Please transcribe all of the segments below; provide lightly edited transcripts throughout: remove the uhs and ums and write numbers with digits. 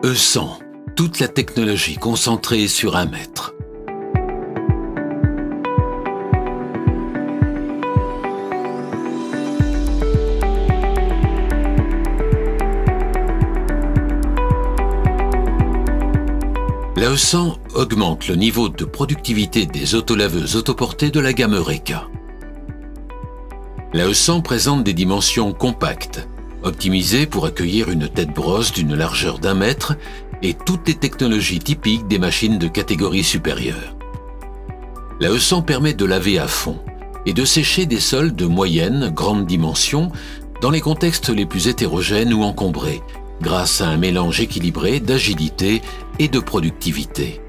E100, toute la technologie concentrée sur 1 mètre. La E100 augmente le niveau de productivité des autolaveuses autoportées de la gamme Eureka. La E100 présente des dimensions compactes, optimisées pour accueillir une tête brosse d'une largeur d'1 mètre et toutes les technologies typiques des machines de catégorie supérieure. La E100 permet de laver à fond et de sécher des sols de moyenne, grande dimension dans les contextes les plus hétérogènes ou encombrés, grâce à un mélange équilibré d'agilité et de productivité.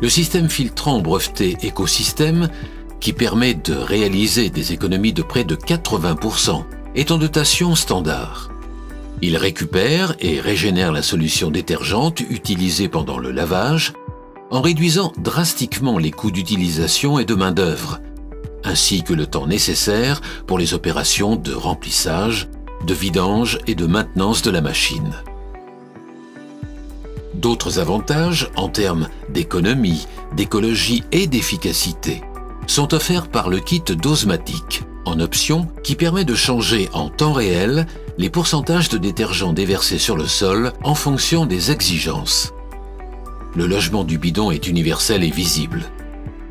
Le système filtrant breveté Ecosystem, qui permet de réaliser des économies de près de 80%, est en dotation standard. Il récupère et régénère la solution détergente utilisée pendant le lavage, en réduisant drastiquement les coûts d'utilisation et de main-d'œuvre, ainsi que le temps nécessaire pour les opérations de remplissage, de vidange et de maintenance de la machine. D'autres avantages en termes d'économie, d'écologie et d'efficacité sont offerts par le kit Dosematic, en option, qui permet de changer en temps réel les pourcentages de détergent déversés sur le sol en fonction des exigences. Le logement du bidon est universel et visible.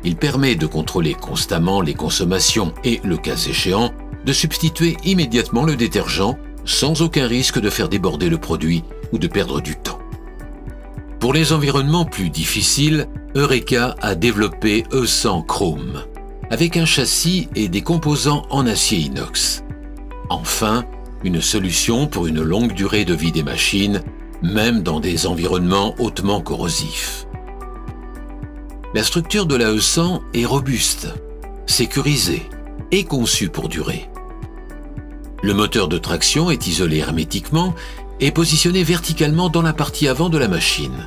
Il permet de contrôler constamment les consommations et, le cas échéant, de substituer immédiatement le détergent sans aucun risque de faire déborder le produit ou de perdre du temps. Pour les environnements plus difficiles, Eureka a développé E100 Chrome, avec un châssis et des composants en acier inox. Enfin, une solution pour une longue durée de vie des machines, même dans des environnements hautement corrosifs. La structure de la E100 est robuste, sécurisée et conçue pour durer. Le moteur de traction est isolé hermétiquement et positionné verticalement dans la partie avant de la machine.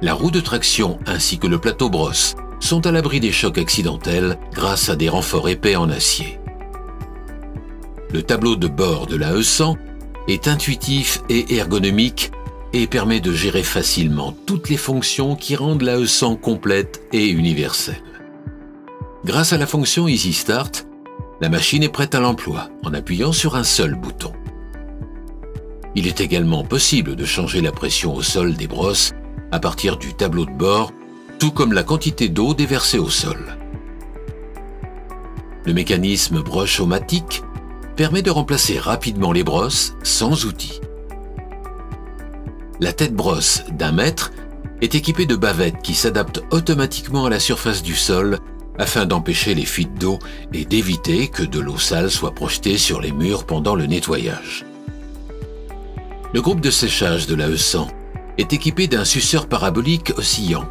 La roue de traction ainsi que le plateau brosse sont à l'abri des chocs accidentels grâce à des renforts épais en acier. Le tableau de bord de la E100 est intuitif et ergonomique et permet de gérer facilement toutes les fonctions qui rendent la E100 complète et universelle. Grâce à la fonction Easy Start, la machine est prête à l'emploi en appuyant sur un seul bouton. Il est également possible de changer la pression au sol des brosses à partir du tableau de bord, tout comme la quantité d'eau déversée au sol. Le mécanisme broche-o-matic permet de remplacer rapidement les brosses sans outil. La tête brosse d'1 mètre est équipée de bavettes qui s'adaptent automatiquement à la surface du sol afin d'empêcher les fuites d'eau et d'éviter que de l'eau sale soit projetée sur les murs pendant le nettoyage. Le groupe de séchage de la E100 est équipé d'un suceur parabolique oscillant,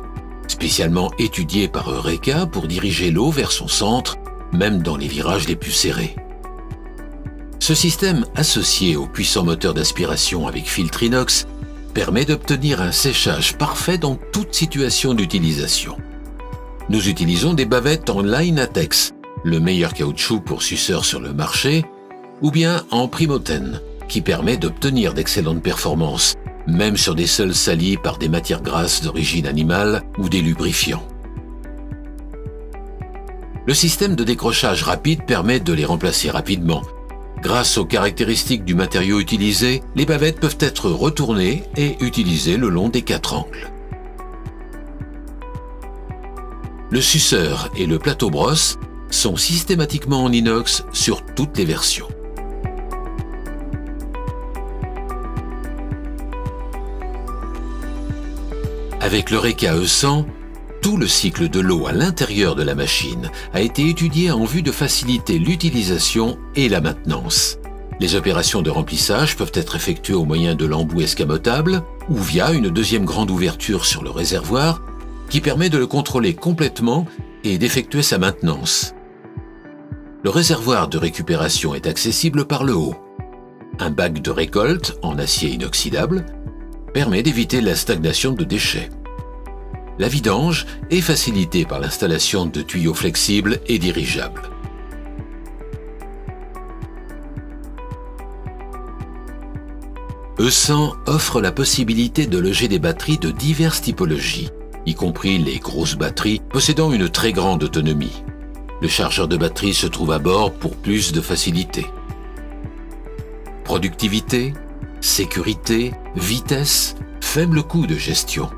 spécialement étudié par Eureka pour diriger l'eau vers son centre, même dans les virages les plus serrés. Ce système, associé au puissant moteur d'aspiration avec filtre inox, permet d'obtenir un séchage parfait dans toute situation d'utilisation. Nous utilisons des bavettes en Line-Atex, le meilleur caoutchouc pour suceurs sur le marché, ou bien en Primoten, qui permet d'obtenir d'excellentes performances, même sur des sols salis par des matières grasses d'origine animale ou des lubrifiants. Le système de décrochage rapide permet de les remplacer rapidement. Grâce aux caractéristiques du matériau utilisé, les bavettes peuvent être retournées et utilisées le long des 4 angles. Le suceur et le plateau brosse sont systématiquement en inox sur toutes les versions. Avec l'Eureka E100, tout le cycle de l'eau à l'intérieur de la machine a été étudié en vue de faciliter l'utilisation et la maintenance. Les opérations de remplissage peuvent être effectuées au moyen de l'embout escamotable ou via une deuxième grande ouverture sur le réservoir qui permet de le contrôler complètement et d'effectuer sa maintenance. Le réservoir de récupération est accessible par le haut. Un bac de récolte en acier inoxydable permet d'éviter la stagnation de déchets. La vidange est facilitée par l'installation de tuyaux flexibles et dirigeables. E100 offre la possibilité de loger des batteries de diverses typologies, y compris les grosses batteries possédant une très grande autonomie. Le chargeur de batterie se trouve à bord pour plus de facilité. Productivité, sécurité, vitesse, faible coût de gestion.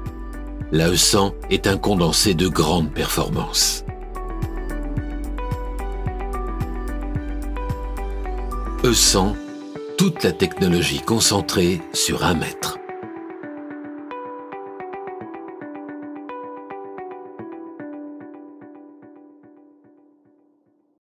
La E100 est un condensé de grande performance. E100, toute la technologie concentrée sur 1 mètre.